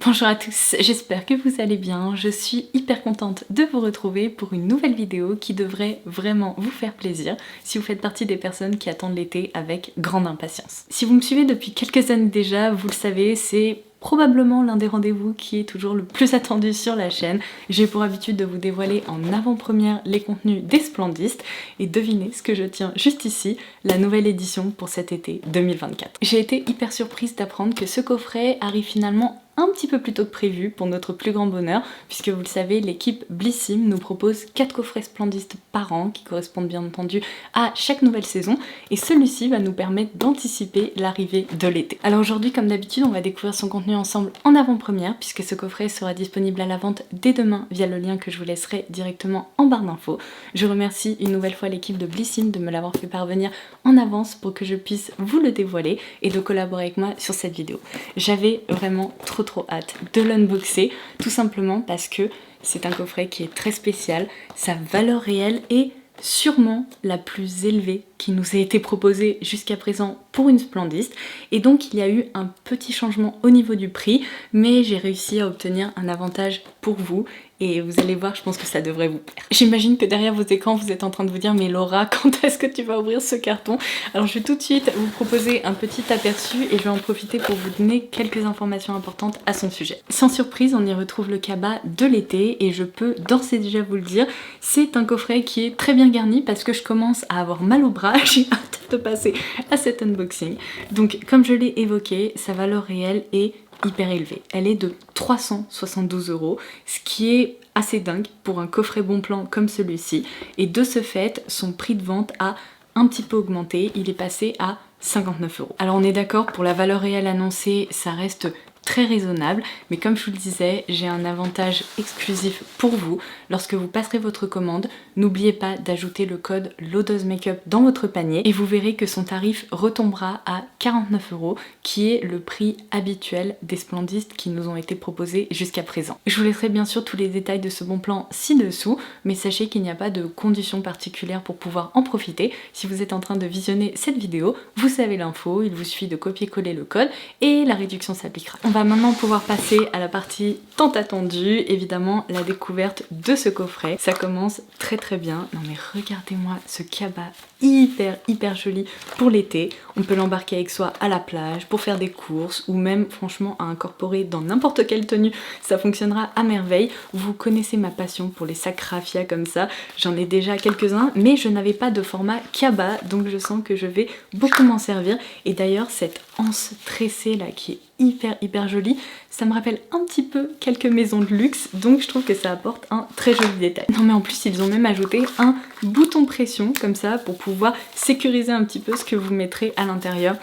Bonjour à tous, j'espère que vous allez bien. Je suis hyper contente de vous retrouver pour une nouvelle vidéo qui devrait vraiment vous faire plaisir si vous faites partie des personnes qui attendent l'été avec grande impatience. Si vous me suivez depuis quelques années déjà, vous le savez, c'est probablement l'un des rendez-vous qui est toujours le plus attendu sur la chaîne. J'ai pour habitude de vous dévoiler en avant-première les contenus des Splendistes et devinez ce que je tiens juste ici, la nouvelle édition pour cet été 2024. J'ai été hyper surprise d'apprendre que ce coffret arrive finalement un petit peu plus tôt que prévu pour notre plus grand bonheur, puisque vous le savez, l'équipe Blissim nous propose 4 coffrets Splendistes par an qui correspondent bien entendu à chaque nouvelle saison, et celui-ci va nous permettre d'anticiper l'arrivée de l'été. Alors aujourd'hui, comme d'habitude, on va découvrir son contenu ensemble en avant-première, puisque ce coffret sera disponible à la vente dès demain via le lien que je vous laisserai directement en barre d'infos. Je remercie une nouvelle fois l'équipe de Blissim de me l'avoir fait parvenir en avance pour que je puisse vous le dévoiler et de collaborer avec moi sur cette vidéo. J'avais vraiment trop hâte de l'unboxer, tout simplement parce que c'est un coffret qui est très spécial, sa valeur réelle est sûrement la plus élevée qui nous a été proposée jusqu'à présent pour une Splendiste, et donc il y a eu un petit changement au niveau du prix, mais j'ai réussi à obtenir un avantage pour vous et vous allez voir, je pense que ça devrait vous plaire. J'imagine que derrière vos écrans vous êtes en train de vous dire mais Laura, quand est-ce que tu vas ouvrir ce carton? Alors je vais tout de suite vous proposer un petit aperçu et je vais en profiter pour vous donner quelques informations importantes à son sujet. Sans surprise, on y retrouve le cabas de l'été et je peux d'ores et déjà vous le dire, c'est un coffret qui est très bien garni parce que je commence à avoir mal au bras, j'ai hâte de passer à cet unboxing. Donc comme je l'ai évoqué, sa valeur réelle est hyper élevée. Elle est de 372 €, ce qui est assez dingue pour un coffret bon plan comme celui-ci. Et de ce fait, son prix de vente a un petit peu augmenté. Il est passé à 59 €. Alors on est d'accord, pour la valeur réelle annoncée, ça reste très raisonnable, mais comme je vous le disais, j'ai un avantage exclusif pour vous. Lorsque vous passerez votre commande, n'oubliez pas d'ajouter le code Lodos Makeup dans votre panier et vous verrez que son tarif retombera à 49 €, qui est le prix habituel des Splendistes qui nous ont été proposés jusqu'à présent. Je vous laisserai bien sûr tous les détails de ce bon plan ci-dessous, mais sachez qu'il n'y a pas de conditions particulières pour pouvoir en profiter. Si vous êtes en train de visionner cette vidéo, vous savez l'info, il vous suffit de copier-coller le code et la réduction s'appliquera. On va maintenant pouvoir passer à la partie tant attendue, évidemment la découverte de ce coffret. Ça commence très bien. Non mais regardez-moi ce cabas hyper joli pour l'été. On peut l'embarquer avec soi à la plage, pour faire des courses ou même franchement à incorporer dans n'importe quelle tenue. Ça fonctionnera à merveille. Vous connaissez ma passion pour les sacs raffia comme ça. J'en ai déjà quelques-uns mais je n'avais pas de format cabas, donc je sens que je vais beaucoup m'en servir. Et d'ailleurs cette anse tressée là qui est hyper jolie, ça me rappelle un petit peu quelques maisons de luxe, donc je trouve que ça apporte un très joli détail. Non mais en plus ils ont même ajouté un bouton pression comme ça pour pouvoir sécuriser un petit peu ce que vous mettrez à l'intérieur.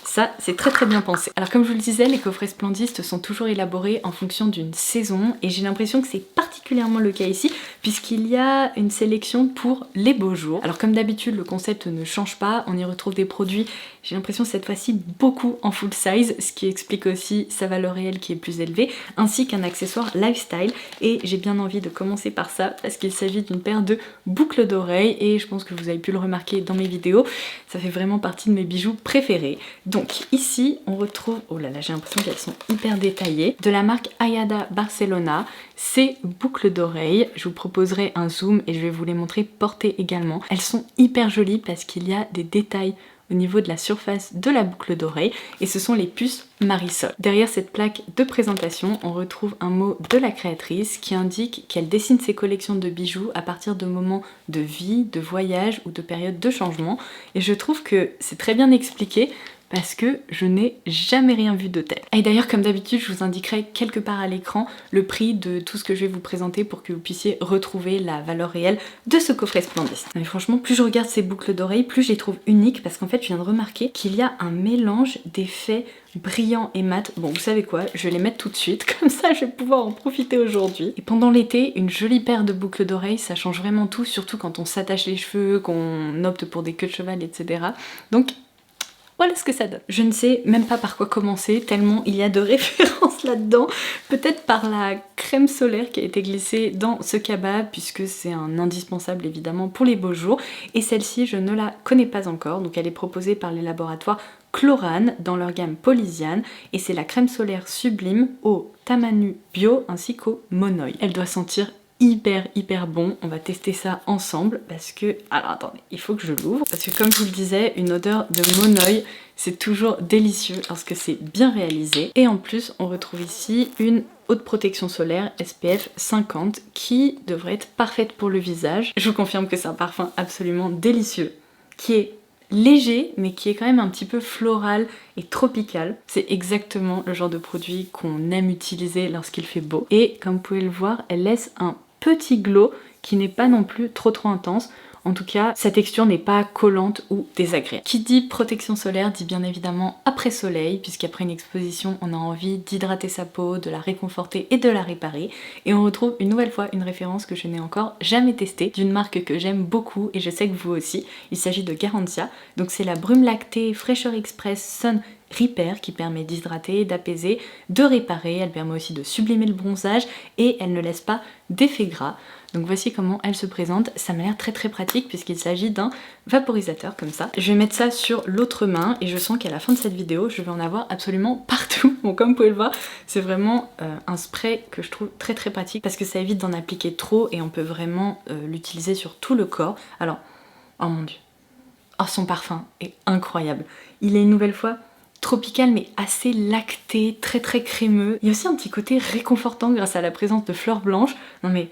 Ça, c'est très bien pensé. Alors comme je vous le disais, les coffrets Splendistes sont toujours élaborés en fonction d'une saison et j'ai l'impression que c'est particulièrement le cas ici puisqu'il y a une sélection pour les beaux jours. Alors comme d'habitude, le concept ne change pas, on y retrouve des produits, j'ai l'impression cette fois-ci beaucoup en full size, ce qui explique aussi sa valeur réelle qui est plus élevée, ainsi qu'un accessoire lifestyle, et j'ai bien envie de commencer par ça parce qu'il s'agit d'une paire de boucles d'oreilles et je pense que vous avez pu le remarquer dans mes vidéos, ça fait vraiment partie de mes bijoux préférés. Donc ici on retrouve, oh là là j'ai l'impression qu'elles sont hyper détaillées, de la marque Ayada Barcelona, ces boucles d'oreilles, je vous proposerai un zoom et je vais vous les montrer portées également. Elles sont hyper jolies parce qu'il y a des détails au niveau de la surface de la boucle d'oreille et ce sont les puces Marisol. Derrière cette plaque de présentation, on retrouve un mot de la créatrice qui indique qu'elle dessine ses collections de bijoux à partir de moments de vie, de voyage ou de périodes de changement, et je trouve que c'est très bien expliqué parce que je n'ai jamais rien vu de tel. Et d'ailleurs comme d'habitude je vous indiquerai quelque part à l'écran le prix de tout ce que je vais vous présenter pour que vous puissiez retrouver la valeur réelle de ce coffret Splendiste. Mais franchement plus je regarde ces boucles d'oreilles, plus je les trouve uniques parce qu'en fait je viens de remarquer qu'il y a un mélange d'effets brillants et mat. Bon vous savez quoi, je vais les mettre tout de suite, comme ça je vais pouvoir en profiter aujourd'hui. Et pendant l'été, une jolie paire de boucles d'oreilles ça change vraiment tout, surtout quand on s'attache les cheveux, qu'on opte pour des queues de cheval, etc. Donc voilà ce que ça donne. Je ne sais même pas par quoi commencer, tellement il y a de références là-dedans. Peut-être par la crème solaire qui a été glissée dans ce cabas puisque c'est un indispensable évidemment pour les beaux jours. Et celle-ci, je ne la connais pas encore, donc elle est proposée par les laboratoires Chlorane dans leur gamme Polysiane et c'est la crème solaire sublime au Tamanu Bio ainsi qu'au Monoï. Elle doit sentir hyper bon. On va tester ça ensemble parce que... Alors attendez, il faut que je l'ouvre parce que comme je vous le disais, une odeur de Monoï, c'est toujours délicieux lorsque c'est bien réalisé. Et en plus, on retrouve ici une haute protection solaire SPF 50 qui devrait être parfaite pour le visage. Je vous confirme que c'est un parfum absolument délicieux qui est léger mais qui est quand même un petit peu floral et tropical. C'est exactement le genre de produit qu'on aime utiliser lorsqu'il fait beau. Et comme vous pouvez le voir, elle laisse un petit glow qui n'est pas non plus trop intense. En tout cas, sa texture n'est pas collante ou désagréable. Qui dit protection solaire dit bien évidemment après soleil, puisqu'après une exposition, on a envie d'hydrater sa peau, de la réconforter et de la réparer. Et on retrouve une nouvelle fois une référence que je n'ai encore jamais testée, d'une marque que j'aime beaucoup et je sais que vous aussi. Il s'agit de Garantia. Donc c'est la brume lactée Fraîcheur Express Sun Repair qui permet d'hydrater, d'apaiser, de réparer. Elle permet aussi de sublimer le bronzage et elle ne laisse pas d'effet gras. Donc voici comment elle se présente. Ça m'a l'air très pratique puisqu'il s'agit d'un vaporisateur comme ça. Je vais mettre ça sur l'autre main et je sens qu'à la fin de cette vidéo, je vais en avoir absolument partout. Bon, comme vous pouvez le voir, c'est vraiment un spray que je trouve très pratique parce que ça évite d'en appliquer trop et on peut vraiment l'utiliser sur tout le corps. Alors, oh mon dieu, oh son parfum est incroyable. Il est une nouvelle fois tropical mais assez lacté, très crémeux. Il y a aussi un petit côté réconfortant grâce à la présence de fleurs blanches. Non mais...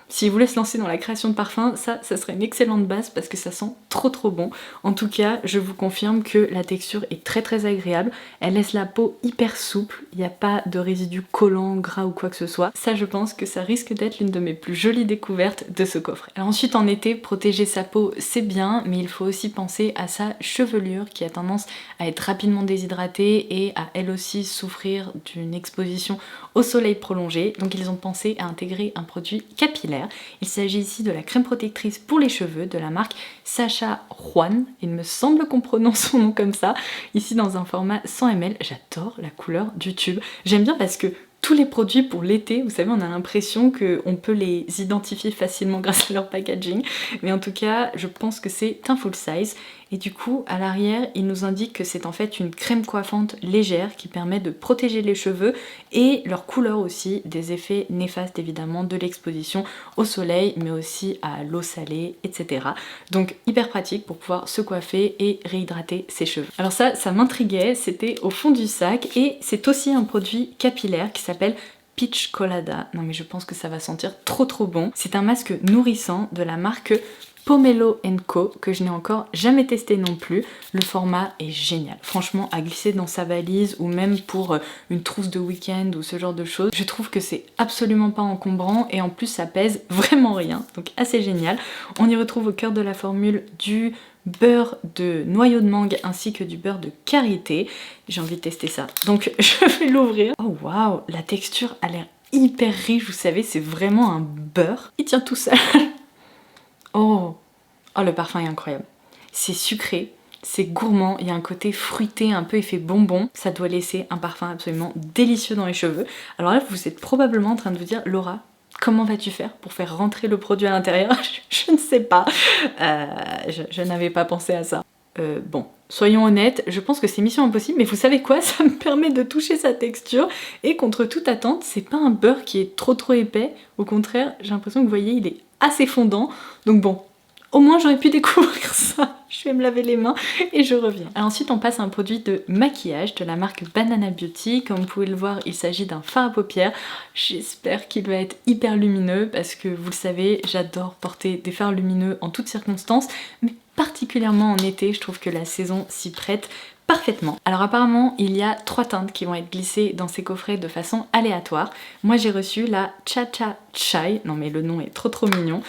si vous voulez se lancer dans la création de parfums, ça serait une excellente base parce que ça sent trop bon. En tout cas, je vous confirme que la texture est très agréable. Elle laisse la peau hyper souple, il n'y a pas de résidus collants, gras ou quoi que ce soit. Ça, je pense que ça risque d'être l'une de mes plus jolies découvertes de ce coffret. Alors ensuite, en été, protéger sa peau, c'est bien, mais il faut aussi penser à sa chevelure qui a tendance à être rapidement déshydratée et à elle aussi souffrir d'une exposition au soleil prolongé. Donc ils ont pensé à intégrer un produit capillaire. Il s'agit ici de la crème protectrice pour les cheveux de la marque Sacha Juan. Il me semble qu'on prononce son nom comme ça. Ici dans un format 100 ml. J'adore la couleur du tube. J'aime bien parce que tous les produits pour l'été, vous savez, on a l'impression qu'on peut les identifier facilement grâce à leur packaging. Mais en tout cas, je pense que c'est un full size. Et du coup, à l'arrière, il nous indique que c'est en fait une crème coiffante légère qui permet de protéger les cheveux et leur couleur aussi des effets néfastes évidemment de l'exposition au soleil, mais aussi à l'eau salée, etc. Donc hyper pratique pour pouvoir se coiffer et réhydrater ses cheveux. Alors ça m'intriguait, c'était au fond du sac et c'est aussi un produit capillaire qui s'appelle Peach Colada. Non mais je pense que ça va sentir trop bon. C'est un masque nourrissant de la marque Pomelo & Co que je n'ai encore jamais testé non plus. Le format est génial. Franchement, à glisser dans sa valise ou même pour une trousse de week-end ou ce genre de choses, je trouve que c'est absolument pas encombrant et en plus ça pèse vraiment rien. Donc assez génial. On y retrouve au cœur de la formule du beurre de noyau de mangue ainsi que du beurre de karité. J'ai envie de tester ça. Donc je vais l'ouvrir. Oh waouh, la texture a l'air hyper riche, vous savez, c'est vraiment un beurre. Il tient tout seul. Oh, le parfum est incroyable. C'est sucré, c'est gourmand, il y a un côté fruité, un peu effet bonbon. Ça doit laisser un parfum absolument délicieux dans les cheveux. Alors là, vous êtes probablement en train de vous dire, Laura, comment vas-tu faire pour faire rentrer le produit à l'intérieur? Je ne sais pas. Je n'avais pas pensé à ça. Bon, soyons honnêtes, je pense que c'est mission impossible, mais vous savez quoi? Ça me permet de toucher sa texture et contre toute attente, c'est pas un beurre qui est trop épais. Au contraire, j'ai l'impression que vous voyez, il est assez fondant. Donc bon, au moins j'aurais pu découvrir ça. Je vais me laver les mains et je reviens. Alors ensuite on passe à un produit de maquillage de la marque Banana Beauty. Comme vous pouvez le voir, il s'agit d'un fard à paupières. J'espère qu'il va être hyper lumineux parce que vous le savez, j'adore porter des fards lumineux en toutes circonstances, mais particulièrement en été, je trouve que la saison s'y prête parfaitement. Alors apparemment il y a 3 teintes qui vont être glissées dans ces coffrets de façon aléatoire. Moi j'ai reçu la Cha Cha Chai, non mais le nom est trop mignon,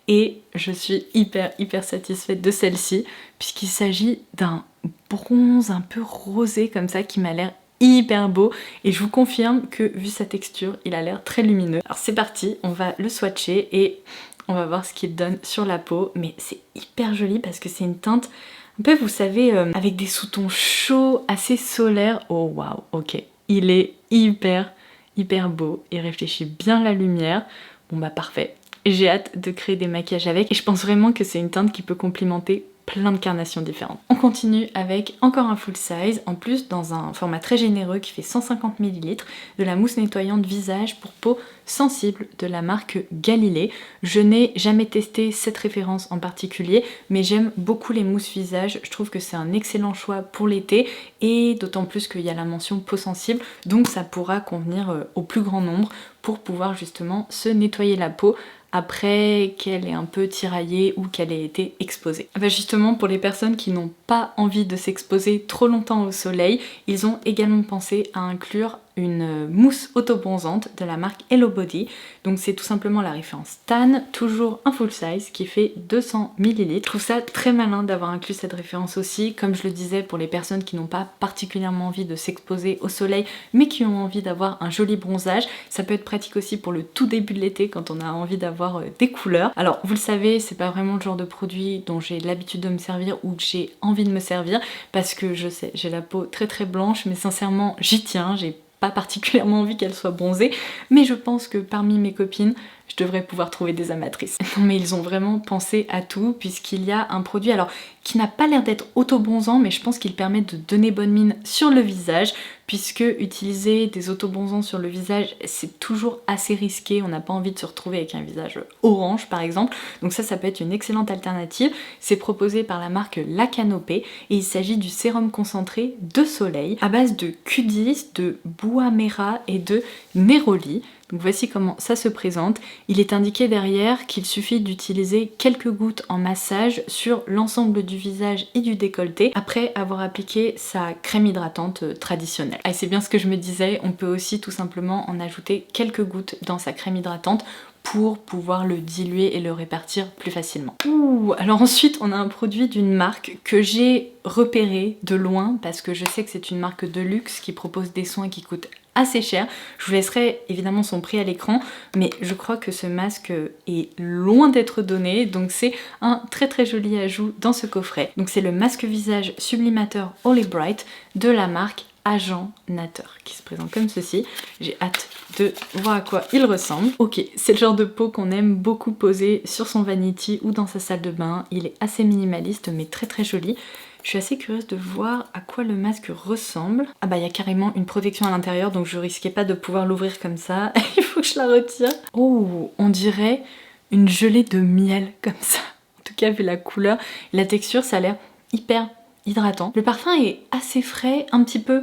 et je suis hyper satisfaite de celle-ci puisqu'il s'agit d'un bronze un peu rosé comme ça qui m'a l'air hyper beau et je vous confirme que vu sa texture il a l'air très lumineux. Alors c'est parti, on va le swatcher et on va voir ce qu'il donne sur la peau, mais c'est hyper joli parce que c'est une teinte un peu, vous savez, avec des sous-tons chauds, assez solaires. Oh waouh, ok. Il est hyper hyper beau, il réfléchit bien la lumière. Bon bah parfait. J'ai hâte de créer des maquillages avec et je pense vraiment que c'est une teinte qui peut complimenter plein de carnations différentes. On continue avec encore un full size, en plus dans un format très généreux qui fait 150 ml, de la mousse nettoyante visage pour peau sensible de la marque Galilée. Je n'ai jamais testé cette référence en particulier, mais j'aime beaucoup les mousses visage, je trouve que c'est un excellent choix pour l'été et d'autant plus qu'il y a la mention peau sensible, donc ça pourra convenir au plus grand nombre pour pouvoir justement se nettoyer la peau après qu'elle ait un peu tiraillé ou qu'elle ait été exposée. Justement, pour les personnes qui n'ont pas envie de s'exposer trop longtemps au soleil, ils ont également pensé à inclure une mousse autobronzante de la marque Hello Body. Donc c'est tout simplement la référence Tan, toujours un full size qui fait 200 ml. Je trouve ça très malin d'avoir inclus cette référence aussi, comme je le disais, pour les personnes qui n'ont pas particulièrement envie de s'exposer au soleil mais qui ont envie d'avoir un joli bronzage. Ça peut être pratique aussi pour le tout début de l'été quand on a envie d'avoir des couleurs. Alors vous le savez, c'est pas vraiment le genre de produit dont j'ai l'habitude de me servir ou que j'ai envie de me servir parce que je sais, j'ai la peau très très blanche, mais sincèrement j'y tiens, j'ai pas particulièrement envie qu'elle soit bronzée, mais je pense que parmi mes copines, je devrais pouvoir trouver des amatrices. Non mais ils ont vraiment pensé à tout puisqu'il y a un produit alors qui n'a pas l'air d'être auto-bronzant, mais je pense qu'il permet de donner bonne mine sur le visage puisque utiliser des autobronzants sur le visage c'est toujours assez risqué, on n'a pas envie de se retrouver avec un visage orange par exemple, donc ça peut être une excellente alternative. C'est proposé par la marque La Canopée et il s'agit du sérum concentré de soleil à base de Q10, de Bouamera et de Neroli. Donc voici comment ça se présente. Il est indiqué derrière qu'il suffit d'utiliser quelques gouttes en massage sur l'ensemble du visage et du décolleté après avoir appliqué sa crème hydratante traditionnelle. Et c'est bien ce que je me disais, on peut aussi tout simplement en ajouter quelques gouttes dans sa crème hydratante pour pouvoir le diluer et le répartir plus facilement. Ouh, alors ensuite on a un produit d'une marque que j'ai repéré de loin parce que je sais que c'est une marque de luxe qui propose des soins qui coûtent assez cher. Je vous laisserai évidemment son prix à l'écran, mais je crois que ce masque est loin d'être donné, donc c'est un très très joli ajout dans ce coffret. Donc c'est le masque visage sublimateur Holy Bright de la marque Agent Nateur qui se présente comme ceci. J'ai hâte de voir à quoi il ressemble. Ok, c'est le genre de peau qu'on aime beaucoup poser sur son vanity ou dans sa salle de bain. Il est assez minimaliste mais très très joli. Je suis assez curieuse de voir à quoi le masque ressemble. Ah bah il y a carrément une protection à l'intérieur donc je risquais pas de pouvoir l'ouvrir comme ça. Il faut que je la retire. Oh, on dirait une gelée de miel comme ça. En tout cas vu la couleur, la texture, ça a l'air hyper hydratant. Le parfum est assez frais, un petit peu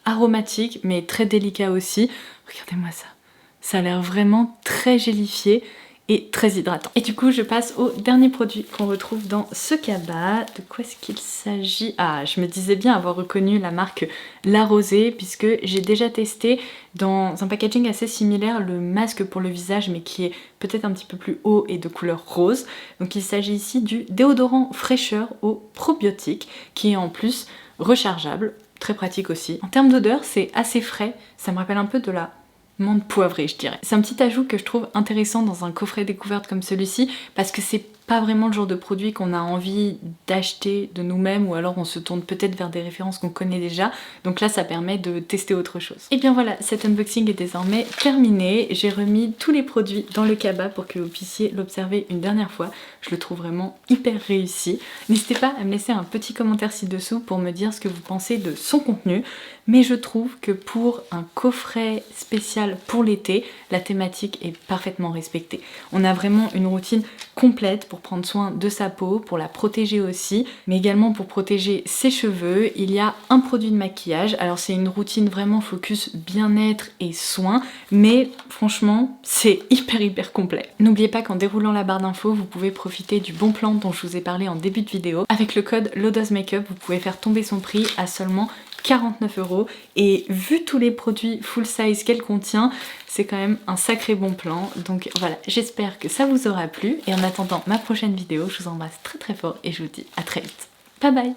aromatique mais très délicat aussi. Regardez-moi ça. Ça a l'air vraiment très gélifié et très hydratant. Et du coup je passe au dernier produit qu'on retrouve dans ce cabas. De quoi est-ce qu'il s'agit? Ah, je me disais bien avoir reconnu la marque La Rosée puisque j'ai déjà testé dans un packaging assez similaire le masque pour le visage mais qui est peut-être un petit peu plus haut et de couleur rose. Donc il s'agit ici du déodorant fraîcheur aux probiotiques qui est en plus rechargeable, très pratique aussi. En termes d'odeur c'est assez frais, ça me rappelle un peu de la menthe poivrée je dirais. C'est un petit ajout que je trouve intéressant dans un coffret découverte comme celui-ci parce que c'est pas vraiment le genre de produit qu'on a envie d'acheter de nous-mêmes ou alors on se tourne peut-être vers des références qu'on connaît déjà, donc là ça permet de tester autre chose. Et bien voilà, cet unboxing est désormais terminé. J'ai remis tous les produits dans le cabas pour que vous puissiez l'observer une dernière fois. Je le trouve vraiment hyper réussi. N'hésitez pas à me laisser un petit commentaire ci-dessous pour me dire ce que vous pensez de son contenu, mais je trouve que pour un coffret spécial pour l'été, la thématique est parfaitement respectée. On a vraiment une routine complète pour prendre soin de sa peau, pour la protéger aussi, mais également pour protéger ses cheveux. Il y a un produit de maquillage, alors c'est une routine vraiment focus bien-être et soins, mais franchement c'est hyper complet. N'oubliez pas qu'en déroulant la barre d'infos, vous pouvez profiter du bon plan dont je vous ai parlé en début de vidéo. Avec le code LODOSMAKEUP, vous pouvez faire tomber son prix à seulement 49 € et vu tous les produits full size qu'elle contient, c'est quand même un sacré bon plan. Donc voilà, j'espère que ça vous aura plu et en attendant ma prochaine vidéo, je vous embrasse très fort et je vous dis à très vite. Bye bye!